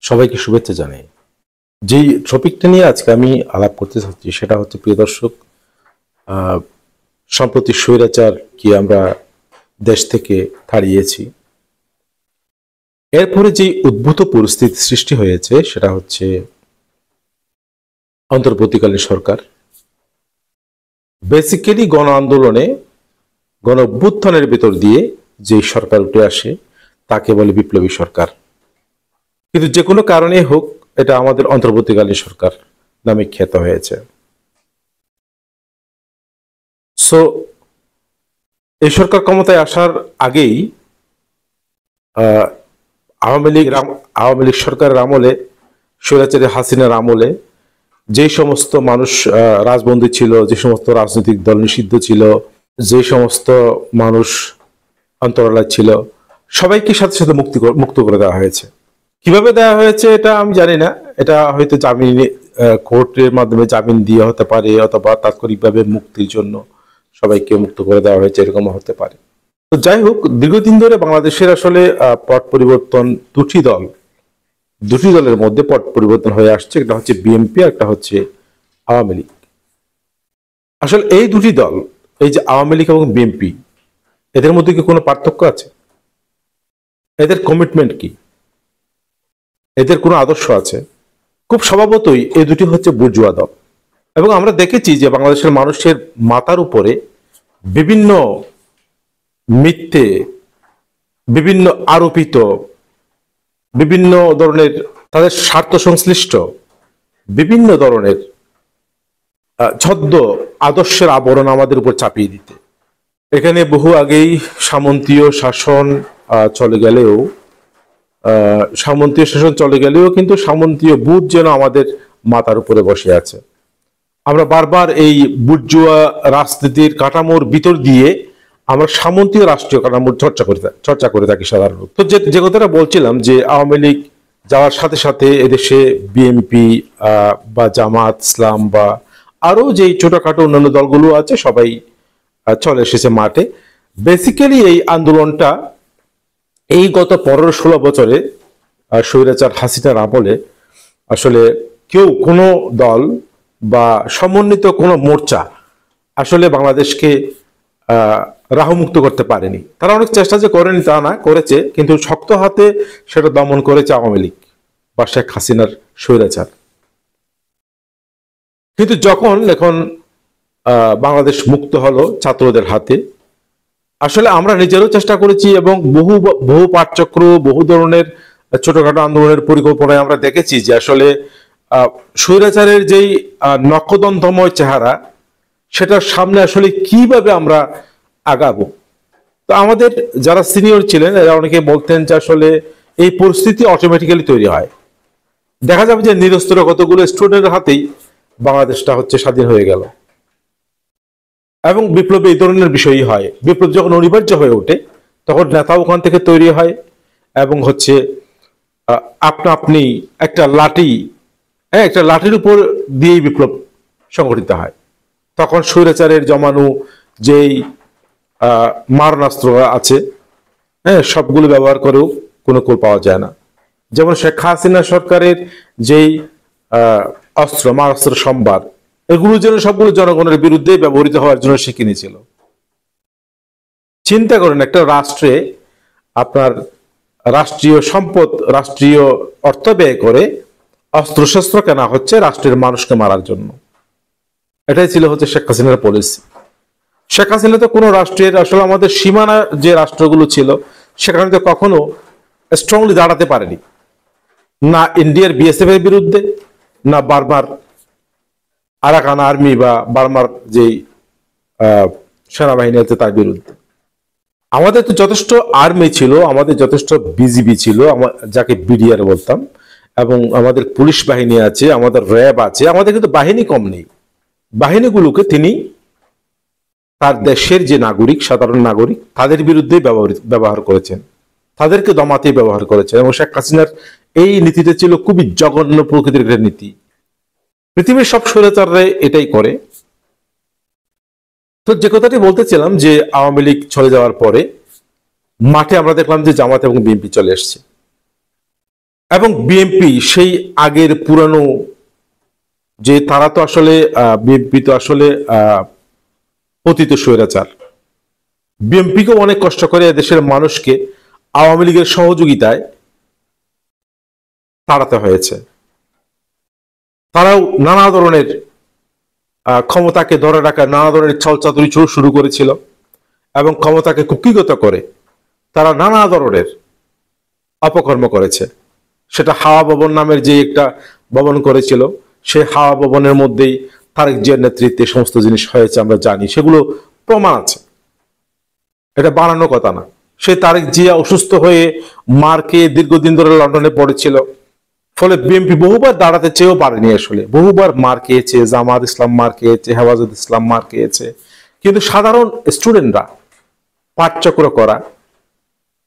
সবাইকে শুভেচ্ছা জানাই। যেই টপিকটা নিয়ে আজকে আমি আলাপ করতে চাচ্ছি সেটা হচ্ছে, প্রিয় দর্শক, সম্প্রতি স্বৈরাচার কি আমরা দেশ থেকে তাড়িয়েছি, এরপরে যে উদ্ভূত পরিস্থিতি সৃষ্টি হয়েছে সেটা হচ্ছে অন্তর্বর্তীকালীন সরকার। বেসিক্যালি গণ আন্দোলনে, গণ অভ্যুত্থানের ভেতর দিয়ে যে সরকার উঠে আসে তাকে বলে বিপ্লবী সরকার। কিন্তু যে কোনো কারণে হোক, এটা আমাদের অন্তর্বর্তীকালীন সরকার নামে খ্যাত হয়েছে। সো এই সরকার ক্ষমতায় আসার আগেই আওয়ামী লীগ সরকারের আমলে, স্বৈরাচারী হাসিনার আমলে যে সমস্ত মানুষ রাজবন্দী ছিল, যে সমস্ত রাজনৈতিক দল নিষিদ্ধ ছিল, যে সমস্ত মানুষ অন্তরালায় ছিল, সবাইকে সাথে সাথে মুক্ত করে দেওয়া হয়েছে। কিভাবে দেওয়া হয়েছে এটা আমি জানি না। এটা হয়তো জামিন, কোর্টের মাধ্যমে জামিন দিয়ে হতে পারে, অথবা তাৎক্ষণিকভাবে মুক্তির জন্য সবাইকে মুক্ত করে দেওয়া হয়েছে, এরকম হতে পারে। তো যাই হোক, দীর্ঘদিন ধরে বাংলাদেশের আসলে পট পরিবর্তন, দুটি দলের মধ্যে পট পরিবর্তন হয়ে আসছে। একটা হচ্ছে বিএনপি, একটা হচ্ছে আওয়ামী লীগ। আসলে এই দুটি দল, এই যে আওয়ামী লীগ এবং বিএনপি, এদের মধ্যে কি কোনো পার্থক্য আছে? এদের কমিটমেন্ট কি? এদের কোনো আদর্শ আছে? খুব স্বভাবতই এই দুটি হচ্ছে বুর্জোয়া দল। এবং আমরা দেখেছি যে বাংলাদেশের মানুষের মাথার উপরে বিভিন্ন মিথ্যে, বিভিন্ন আরোপিত, বিভিন্ন ধরনের তাদের স্বার্থ সংশ্লিষ্ট বিভিন্ন ধরনের ছদ্ম আদর্শের আবরণ আমাদের উপর চাপিয়ে দিতে। এখানে বহু আগেই সামন্তীয় শাসন চলে গেলেও কিন্তু সামন্তীয় বুট যেন আমাদের মাথার উপরে বসে আছে। আমরা বারবার এই বুর্জোয়া রাজনীতির কাঠামোর ভিতর দিয়ে আমরা সামন্তীয় রাষ্ট্রীয় কাঠামোর চর্চা করে থাকি সাধারণত। তো যে কথাটা বলছিলাম, যে আওয়ামী লীগ যাওয়ার সাথে সাথে এদেশে বিএনপি বা জামাত ইসলাম বা আরো যেই ছোটখাটো অন্যান্য দলগুলো আছে সবাই চলে এসেছে মাঠে। বেসিক্যালি এই আন্দোলনটা এই গত 15-16 বছরে স্বৈরাচার হাসিনার আমলে আসলে কোনো দল বা সমন্বিত কোনো মোর্চা আসলে বাংলাদেশকে রাহুমুক্ত করতে পারেনি। তারা অনেক চেষ্টা যে করেনি তা না, করেছে, কিন্তু শক্ত হাতে সেটা দমন করেছে আওয়ামী লীগ বা শেখ হাসিনার স্বৈরাচার। কিন্তু এখন বাংলাদেশ মুক্ত হলো ছাত্রদের হাতে, আসলে আমরা নিজেরও চেষ্টা করেছি এবং বহু পাঠচক্র, বহু ধরনের ছোটখাটো আন্দোলনের পরিকল্পনায় আমরা দেখেছি যে আসলে স্বৈরাচারের যেই নক্ষদন্তময় চেহারা, সেটার সামনে আসলে কিভাবে আমরা আগাবো। তো আমাদের যারা সিনিয়র ছিলেন এরা অনেকে বলতেন যে আসলে এই পরিস্থিতি অটোমেটিক্যালি তৈরি হয়। দেখা যাবে যে নিরস্ত্র কতগুলো স্টুডেন্টের হাতেই বাংলাদেশটা হচ্ছে স্বাধীন হয়ে গেল। এবং বিপ্লবে এই ধরনের বিষয়ই হয়। বিপ্লব যখন অনিবার্য হয়ে ওঠে তখন নেতা ওখান থেকে তৈরি হয় এবং হচ্ছে আপনি একটা লাঠির উপর দিয়েই বিপ্লব সংঘটিত হয়। তখন স্বৈরাচারের জমানো যেই মারণাস্ত্র আছে, সবগুলো ব্যবহার করেও কোনো কুল পাওয়া যায় না। যেমন শেখ হাসিনা সরকারের যেই মারণাস্ত্র সম্ভার, এগুলো যেন সবগুলো জনগণের বিরুদ্ধে ব্যবহৃত হওয়ার জন্য শিখে নিয়েছিল। চিন্তা করেন, একটা রাষ্ট্রে আপনার রাষ্ট্রীয় সম্পদ, রাষ্ট্রীয় অর্থ ব্যয় করে অস্ত্রশস্ত্র কেনা হচ্ছে রাষ্ট্রের মানুষকে মারার জন্য। এটাই ছিল হচ্ছে শেখ হাসিনার পলিসি। শেখ হাসিনা তো কোনো রাষ্ট্রের, আসলে আমাদের সীমানা যে রাষ্ট্রগুলো ছিল সেখানে তো কখনো স্ট্রংলি দাঁড়াতে পারেনি, না ইন্ডিয়ার বিএসএফ এর বিরুদ্ধে, না বার্মার আরাকান আর্মি বা বার্মার যেই সেনাবাহিনী আছে তার বিরুদ্ধে। আমাদের তো যথেষ্ট আর্মি ছিল, আমাদের যথেষ্ট বিজিবি ছিল, যাকে বিডিআর বলতাম, এবং আমাদের পুলিশ বাহিনী আছে, আমাদের র্যাব আছে, আমাদের কিন্তু বাহিনী কম নেই। বাহিনীগুলোকে তিনি তার দেশের যে নাগরিক, সাধারণ নাগরিক, তাদের বিরুদ্ধে ব্যবহার করেছেন, তাদেরকে দমাতে ব্যবহার করেছেন। এবং শেখ হাসিনার এই নীতিটা ছিল খুবই জঘন্য প্রকৃতির একটা নীতি। পৃথিবীর সব স্বৈরাচাররা এটাই করে। তো যে কথাটি বলতেছিলাম, যে আওয়ামী লীগ চলে যাওয়ার পরে মাঠে আমরা দেখলাম যে জামাত এবং বিএনপি চলে এসছে। এবং বিএনপি সেই আগের পুরানো যে তারা তো আসলে বিএনপি তো আসলে পতিত স্বৈরাচার। বিএনপিকে অনেক কষ্ট করে দেশের মানুষকে আওয়ামী লীগের সহযোগিতায় তাড়াতে হয়েছে। তারাও নানা ধরনের ক্ষমতাকে ধরে রাখার নানা ধরনের ছলচাতুরি শুরু করেছিল এবং ক্ষমতাকে কুক্ষিগত করে তারা নানা ধরনের অপকর্ম করেছে। সেটা হাওয়া ভবন নামের যে একটা ভবন করেছিল, সেই হাওয়া ভবনের মধ্যেই তারেক জিয়ার নেতৃত্বে সমস্ত জিনিস হয়েছে আমরা জানি, সেগুলো প্রমাণ আছে, এটা বানানো কথা না। সে তারেক জিয়া অসুস্থ হয়ে মার খেয়ে দীর্ঘদিন ধরে লন্ডনে পড়েছিল, ফলে বিএনপি বহুবার দাঁড়াতে চেয়েও পারেনি। আসলে বহুবার মার খেয়েছে, জামাত ইসলাম মার খেয়েছে, হেফাজত ইসলাম মার খেয়েছে, কিন্তু সাধারণ স্টুডেন্টরা পাঠচক্র করা,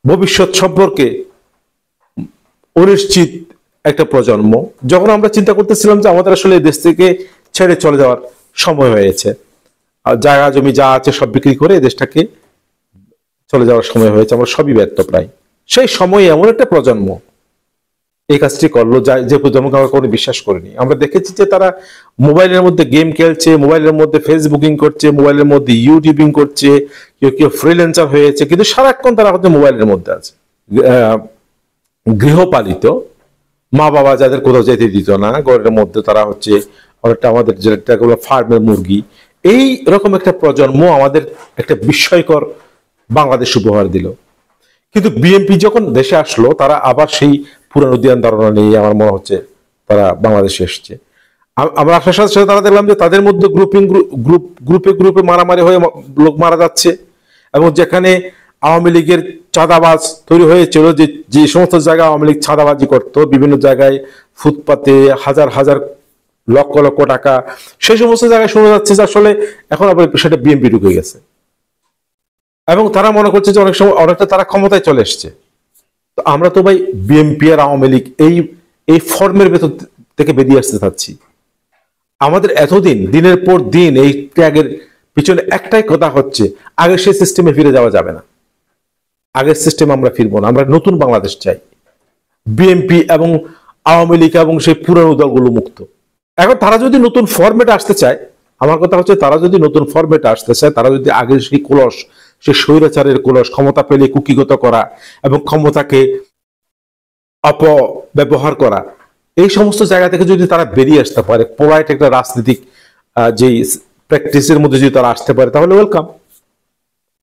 ভবিষ্যৎ সম্পর্কে অনিশ্চিত একটা প্রজন্ম, যখন আমরা চিন্তা করতেছিলাম যে আমাদের আসলে দেশ থেকে ছেড়ে চলে যাওয়ার সময় হয়েছে, জায়গা জমি যা আছে সব বিক্রি করে দেশটাকে চলে যাওয়ার সময় হয়েছে, আমরা সবই ব্যর্থ প্রায়, সেই সময়ে এমন একটা প্রজন্ম এই কাজটি করলো যে প্রজন্মকে আমরা কোনো বিশ্বাস করিনি। আমরা দেখেছি যে তারা মোবাইলের মধ্যে গেম খেলছে, মোবাইলের মধ্যে ফেসবুকিং করছে, মোবাইলের মধ্যে ইউটিউবিং করছে, কেউ কেউ ফ্রিল্যান্সার হয়েছে, কিন্তু সারাক্ষণ তারা হচ্ছে মোবাইলের মধ্যে আছে। গৃহপালিত মা বাবা যাদের কোথাও যেতে দিত না, ঘরের মধ্যে তারা হচ্ছে অনেকটা আমাদের যেটাগুলো ফার্মের মুরগি, এই রকম একটা প্রজন্ম আমাদের একটা বিস্ময়কর বাংলাদেশ উপহার দিল। কিন্তু বিএনপি যখন দেশে আসলো তারা আবার সেই পুরানো ধ্যান ধারণা নিয়ে আমার মনে হচ্ছে তারা বাংলাদেশে এসছে। আমরা আসার সাথে সাথে তারা দেখলাম যে তাদের মধ্যে গ্রুপে গ্রুপে মারামারি হয়ে লোক মারা যাচ্ছে, এবং যেখানে আওয়ামী লীগের চাঁদাবাজ তৈরি হয়েছিল, যে যে সমস্ত জায়গায় আওয়ামী লীগ চাঁদাবাজি করতো, বিভিন্ন জায়গায় ফুটপাতে হাজার হাজার লক্ষ লক্ষ টাকা, সেই সমস্ত জায়গায় শোনা যাচ্ছে যে আসলে এখন আবার সেটা বিএনপি ঢুকে গেছে, এবং তারা মনে করছে যে অনেক সময় অনেকটা তারা ক্ষমতায় চলে এসছে। তো আমরা তো ভাই বিএনপি আর আওয়ামী লীগ এই ফর্মের ভেতর থেকে বেরিয়ে আসতে চাচ্ছি। আমাদের এতদিন দিনের পর দিন এই ত্যাগের পিছনে একটাই কথা হচ্ছে, আগের সেই সিস্টেমে ফিরে যাওয়া যাবে না, আগের সিস্টেম আমরা ফিরবো না, আমরা নতুন বাংলাদেশ চাই, বিএনপি এবং আওয়ামী লীগ এবং সেই পুরানো দলগুলো মুক্ত। এখন তারা যদি নতুন ফরম্যাটে আসতে চায়, আমার কথা হচ্ছে তারা যদি নতুন ফরম্যাটে আসতে চায়, তারা যদি আগের সেই কলস, সেই স্বৈরাচারের কলস, ক্ষমতা পেলে কুক্ষিগত করা এবং ক্ষমতাকে অপব্যবহার করা, এই সমস্ত জায়গা থেকে যদি তারা বেরিয়ে আসতে পারে, পোলাইট একটা রাজনৈতিক যে প্র্যাকটিসের মধ্যে যদি তারা আসতে পারে, তাহলে ওয়েলকাম।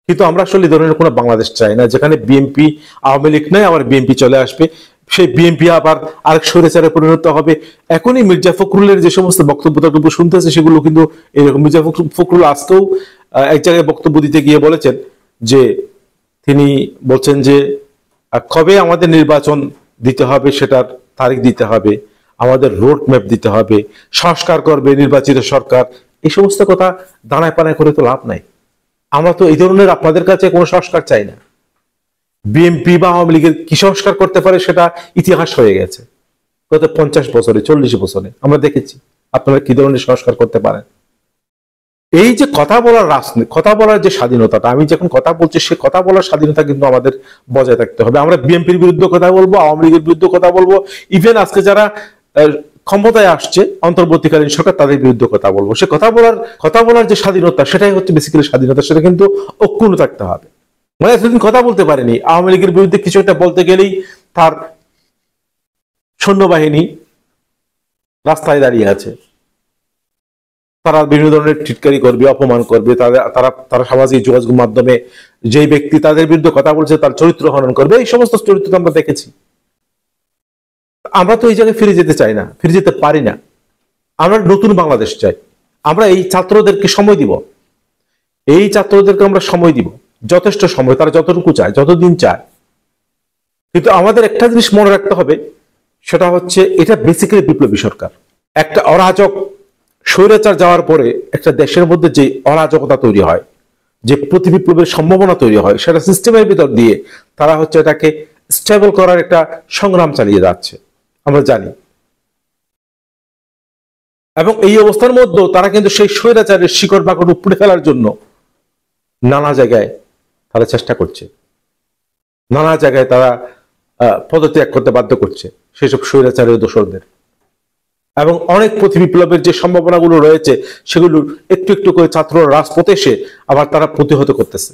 কিন্তু আমরা আসলে এই ধরনের কোনো বাংলাদেশ চাই না, যেখানে বিএনপি আওয়ামী লীগ নয় আবার বিএনপি চলে আসবে, সেই বিএনপি আবার আরেক স্বৈরাচারে পরিণত হবে। এখনই মির্জা ফখরুলের যে সমস্ত বক্তব্য শুনতেছে, সেগুলো কিন্তু এরকম। মির্জা ফখরুল আজকেও এক জায়গায় বক্তব্য দিতে গিয়ে বলেছেন যে, তিনি বলছেন যে কবে আমাদের নির্বাচন দিতে হবে সেটার তারিখ দিতে হবে, আমাদের রোড ম্যাপ দিতে হবে, সংস্কার করবে নির্বাচিত সরকার, এই সমস্ত কথা দাঁড়ায় পানায় করে তো লাভ নাই। আমরা তো এই ধরনের আপনাদের কাছে কোনো সংস্কার চাই না। বিএনপি বা আওয়ামী লীগের কি সংস্কার করতে পারে সেটা ইতিহাস হয়ে গেছে, গত 50 বছরে 40 বছরে আমরা দেখেছি আপনারা কি ধরনের সংস্কার করতে পারেন। এই যে কথা বলার রাজনীতি, কথা বলার যে স্বাধীনতাটা, আমি যখন কথা বলছি সে কথা বলার স্বাধীনতা কিন্তু আমাদের বজায় থাকতে হবে। আমরা বিএনপির বিরুদ্ধে কথা বলবো, আওয়ামী লীগের বিরুদ্ধে কথা বলবো, ইভেন আজকে যারা ক্ষমতায় আসছে অন্তর্বর্তীকালীন সরকার, তাদের বিরুদ্ধে কথা বলবো। সে কথা বলার যে স্বাধীনতা, সেটাই হচ্ছে বেসিক্যালি স্বাধীনতা, সেটা কিন্তু অক্ষুণ্ণ থাকতে হবে। মানে এতদিন কথা বলতে পারেনি, আওয়ামী লীগের বিরুদ্ধে কিছু একটা বলতে গেলেই তার সৈন্যবাহিনী রাস্তায় দাঁড়িয়ে আছে, তারা বিভিন্ন ধরনের টিটকারি করবে, অপমান করবে, তারা সামাজিক যোগাযোগ মাধ্যমে যেই ব্যক্তি তাদের বিরুদ্ধে কথা বলছে তার চরিত্র হনন করবে, এই সমস্ত চরিত্র আমরা দেখেছি। আমরা তো এই জায়গায় ফিরে যেতে চাই না, ফিরে যেতে পারি না। আমরা নতুন বাংলাদেশ চাই। আমরা এই ছাত্রদেরকে সময় দিব, এই ছাত্রদেরকে আমরা সময় দিব, যথেষ্ট সময়, তারা যতটুকু চায়, যতদিন চায়। কিন্তু আমাদের একটা জিনিস মনে রাখতে হবে, সেটা হচ্ছে এটা বেসিক্যালি বিপ্লবী সরকার। একটা অরাজক স্বৈরাচার যাওয়ার পরে একটা দেশের মধ্যে যে অরাজকতা তৈরি হয়, যে প্রতিবিপ্লবের সম্ভাবনা তৈরি হয়, সেটা সিস্টেমের ভিতর দিয়ে তারা হচ্ছে এটাকে স্টেবল করার একটা সংগ্রাম চালিয়ে যাচ্ছে, আমরা জানি। এবং এই অবস্থার মধ্যে তারা কিন্তু সেই স্বৈরাচারের শিকড় বাকড় উপড়ে ফেলার জন্য নানা জায়গায় তারা চেষ্টা করছে, নানা জায়গায় তারা পদত্যাগ করতে বাধ্য করছে সেসব স্বৈরাচারের দোসরদের। এবং অনেক প্রতি বিপ্লবের যে সম্ভাবনাগুলো রয়েছে সেগুলো একটু একটু করে ছাত্ররা রাজপথে এসে আবার তারা প্রতিহত করতেছে।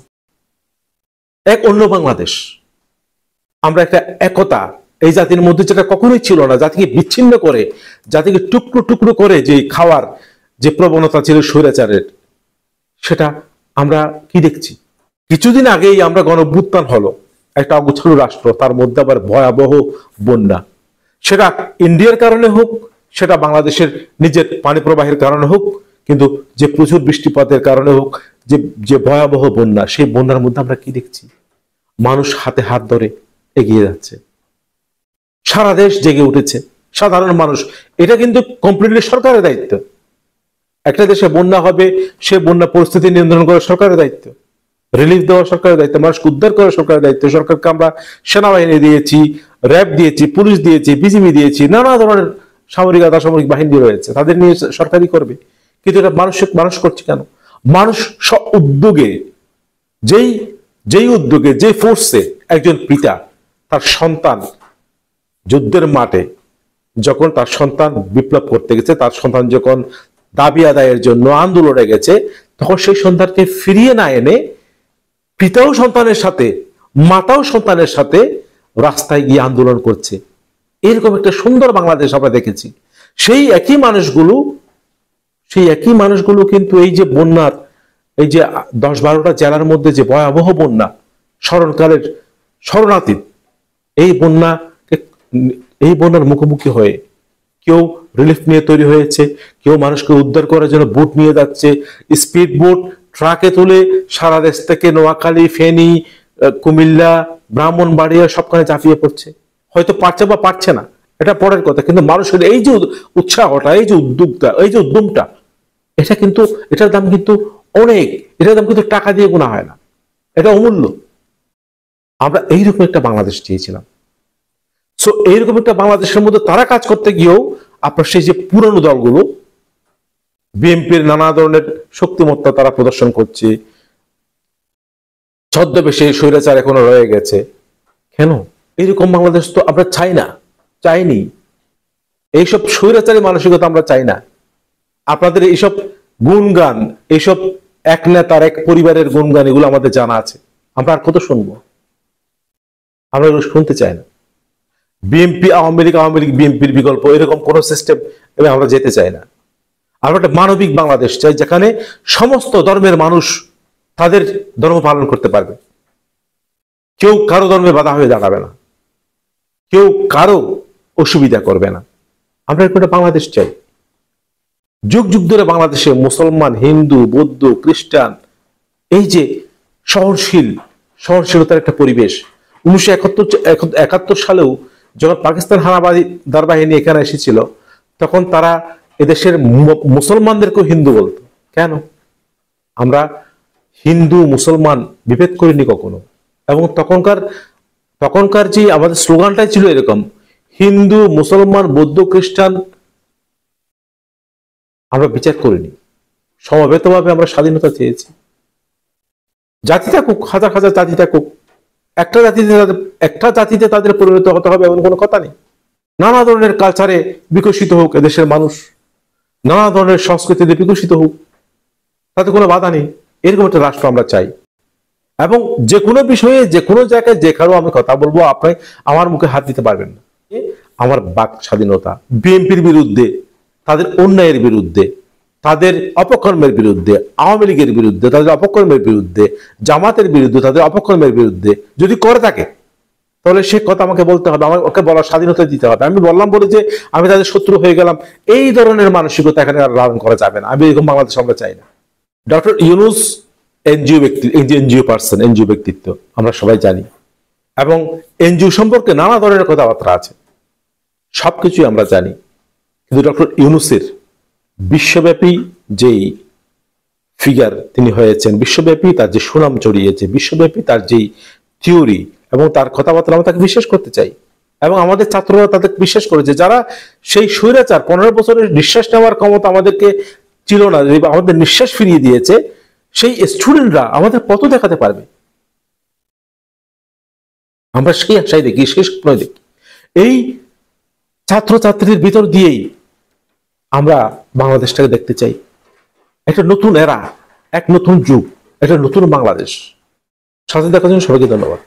এক অন্য বাংলাদেশ, আমরা একটা একতা এই জাতির মধ্যে যেটা কখনোই ছিল না, জাতিকে বিচ্ছিন্ন করে, জাতিকে টুকরো টুকরো করে যে খাওয়ার যে প্রবণতা ছিল স্বৈরাচারের, সেটা আমরা কি দেখছি? কিছুদিন আগেই আমরা গণঅভ্যুত্থান হলো, একটা অগোছালো রাষ্ট্র, তার মধ্যে আবার ভয়াবহ বন্যা, সেটা ইন্ডিয়ার কারণে হোক, সেটা বাংলাদেশের নিজের পানি প্রবাহের কারণে হোক, কিন্তু যে প্রচুর বৃষ্টিপাতের কারণে হোক, যে যে ভয়াবহ বন্যা, সেই বন্যার মধ্যে আমরা কি দেখছি? মানুষ হাতে হাত ধরে এগিয়ে যাচ্ছে, সারা দেশ জেগে উঠেছে, সাধারণ মানুষ। এটা কিন্তু কমপ্লিটলি সরকারের দায়িত্ব। একটা দেশে বন্যা হবে, সে বন্যা পরিস্থিতি নিয়ন্ত্রণ করা সরকারের দায়িত্ব, রিলিফ দেওয়া সরকারের দায়িত্ব, মানুষকে উদ্ধার করা সরকারের দায়িত্ব। সরকারকে আমরা সেনাবাহিনী দিয়েছি, র্যাব দিয়েছি, পুলিশ দিয়েছি, বিজিবি দিয়েছি, নানা ধরনের সামরিক আধা সামরিক বাহিনী রয়েছে, তাদের নিয়ে সরকারই করবে। কিন্তু এটা মানুষ করছে কেন? মানুষ স্ব উদ্যোগে, যেই উদ্যোগে, যে ফোর্সে একজন পিতা তার সন্তান যুদ্ধের মাঠে যখন তার সন্তান বিপ্লব করতে গেছে, তার সন্তান যখন দাবি আদায়ের জন্য আন্দোলনে গেছে, তখন সেই সন্তানকে ফিরিয়ে না এনে পিতাও সন্তানের সাথে, মাতাও সন্তানের সাথে রাস্তায় গিয়ে আন্দোলন করছে। এরকম একটা সুন্দর বাংলাদেশ আমরা দেখেছি। সেই একই মানুষগুলো কিন্তু এই যে বন্যার, এই যে 10-12টা জেলার মধ্যে যে ভয়াবহ বন্যা, স্মরণকালের স্মরণাতীত এই বন্যার মুখোমুখি হয়ে কেউ রিলিফ নিয়ে তৈরি হয়েছে, কেউ মানুষকে উদ্ধার করার জন্য বোট নিয়ে যাচ্ছে, স্পিড বোট ট্রাকে তুলে সারা দেশ থেকে নোয়াখালী, ফেনী, কুমিল্লা, ব্রাহ্মণবাড়িয়া সবখানে চাপিয়ে পড়ছে। হয়তো পারছে বা পারছে না, এটা পরের কথা, কিন্তু মানুষের এই যে উৎসাহটা, এই যে উদ্যোগটা, এই যে উদ্যমটা, এটার দাম কিন্তু অনেক, এটার দাম কিন্তু টাকা দিয়ে গোনা হয় না, এটা অমূল্য। আমরা এইরকম একটা বাংলাদেশ চেয়েছিলাম। সো এইরকম একটা বাংলাদেশের মধ্যে তারা কাজ করতে গিয়েও আপনার সেই যে পুরনো দলগুলো, বিএনপির নানা ধরনের শক্তিমত্তা তারা প্রদর্শন করছে, ছদ্মবেশে স্বৈরাচার এখনো রয়ে গেছে। কেন? এইরকম বাংলাদেশ তো আমরা চাই না, চাইনি। এইসব স্বৈরাচারী মানসিকতা আমরা চাই না। আপনাদের এইসব গুণগান, এইসব এক নেতার এক পরিবারের গুণগান, এগুলো আমাদের জানা আছে, আমরা আর কত শুনবো? আমরা এগুলো শুনতে চাই না। বিএনপি আওয়ামী লীগ বিএনপির বিকল্প, এরকম কোন সিস্টেম আমরা যেতে চাই না। আমরা একটা মানবিক বাংলাদেশ চাই, যেখানে সমস্ত ধর্মের মানুষ তাদের ধর্ম পালন করতে পারবে, কেউ কারো ধর্মে বাধা হয়ে দাঁড়াবে না, কেউ কারো অসুবিধা করবে না। আমরা একটা বাংলাদেশ চাই। যুগ যুগ ধরে বাংলাদেশে মুসলমান, হিন্দু, বৌদ্ধ, খ্রিস্টান, এই যে সহনশীলতার একটা পরিবেশ। 1971 সালেও যখন পাকিস্তান হানাদার বাহিনী এখানে এসেছিল, তখন তারা এদেশের মুসলমানদেরকেও হিন্দু বলতো। কেন? আমরা হিন্দু মুসলমান বিভেদ করিনি কখনো। এবং তখনকার যে আমাদের স্লোগানটাই ছিল এরকম, হিন্দু, মুসলমান, বৌদ্ধ, খ্রিস্টান আমরা বিচার করিনি। সমবেতভাবে আমরা স্বাধীনতা চেয়েছি। জাতি থাকুক, হাজার হাজার জাতি থাকুক, একটা জাতিতে তাদের পরিণত হতে হবে এমন কোনো কথা নেই। নানা ধরনের কালচারে বিকশিত হোক এদেশের মানুষ, নানা ধরনের সংস্কৃতিতে বিকশিত হোক, তাতে কোনো বাধা নেই। এরকম একটা রাষ্ট্র আমরা চাই। এবং যে কোনো বিষয়ে, যে কোনো জায়গায়, যে কারো আমি কথা বলবো, আপনি আমার মুখে হাত দিতে পারবেন না। আমার বাক স্বাধীনতা, বিএনপির বিরুদ্ধে, তাদের অন্যায়ের বিরুদ্ধে, তাদের অপকর্মের বিরুদ্ধে, আওয়ামী লীগের বিরুদ্ধে, তাদের অপকর্মের বিরুদ্ধে, জামাতের বিরুদ্ধে, তাদের অপকর্মের বিরুদ্ধে যদি করে থাকে, তাহলে সে কথা আমাকে বলতে হবে, আমার ওকে বলার স্বাধীনতা দিতে হবে। আমি বললাম বলে যে আমি তাদের শত্রু হয়ে গেলাম, এই ধরনের মানসিকতা এখানে আর লালন করা যাবে না। আমি এরকম বাংলাদেশ আমরা চাই না। ডক্টর ইউনূস এনজিও ব্যক্তিত্ব আমরা সবাই জানি, এবং এনজিও সম্পর্কে নানা ধরনের কথাবার্তা আছে, সবকিছুই আমরা জানি। কিন্তু ডক্টর ইউনূসের বিশ্বব্যাপী যেই ফিগার তিনি হয়েছেন, বিশ্বব্যাপী তার যে সুনাম ছড়িয়েছে, বিশ্বব্যাপী তার যেই থিওরি এবং তার কথাবার্তা, আমরা তাকে বিশ্বাস করতে চাই। এবং আমাদের ছাত্ররা তাদেরকে বিশ্বাস করেছে, যারা সেই স্বৈরাচার 15 বছরের নিঃশ্বাস নেওয়ার ক্ষমতা আমাদেরকে ছিল না, আমাদের নিঃশ্বাস ফিরিয়ে দিয়েছে, সেই স্টুডেন্টরা আমাদের পথ দেখাতে পারবে। আমরা সেই আশায় দেখি, সেই স্বপ্নই দেখি। এই ছাত্রছাত্রীর ভিতর দিয়েই আমরা বাংলাদেশটাকে দেখতে চাই, একটা নতুন এরা, এক নতুন যুগ, একটা নতুন বাংলাদেশ। সাথে দেখার জন্য সবাইকে ধন্যবাদ।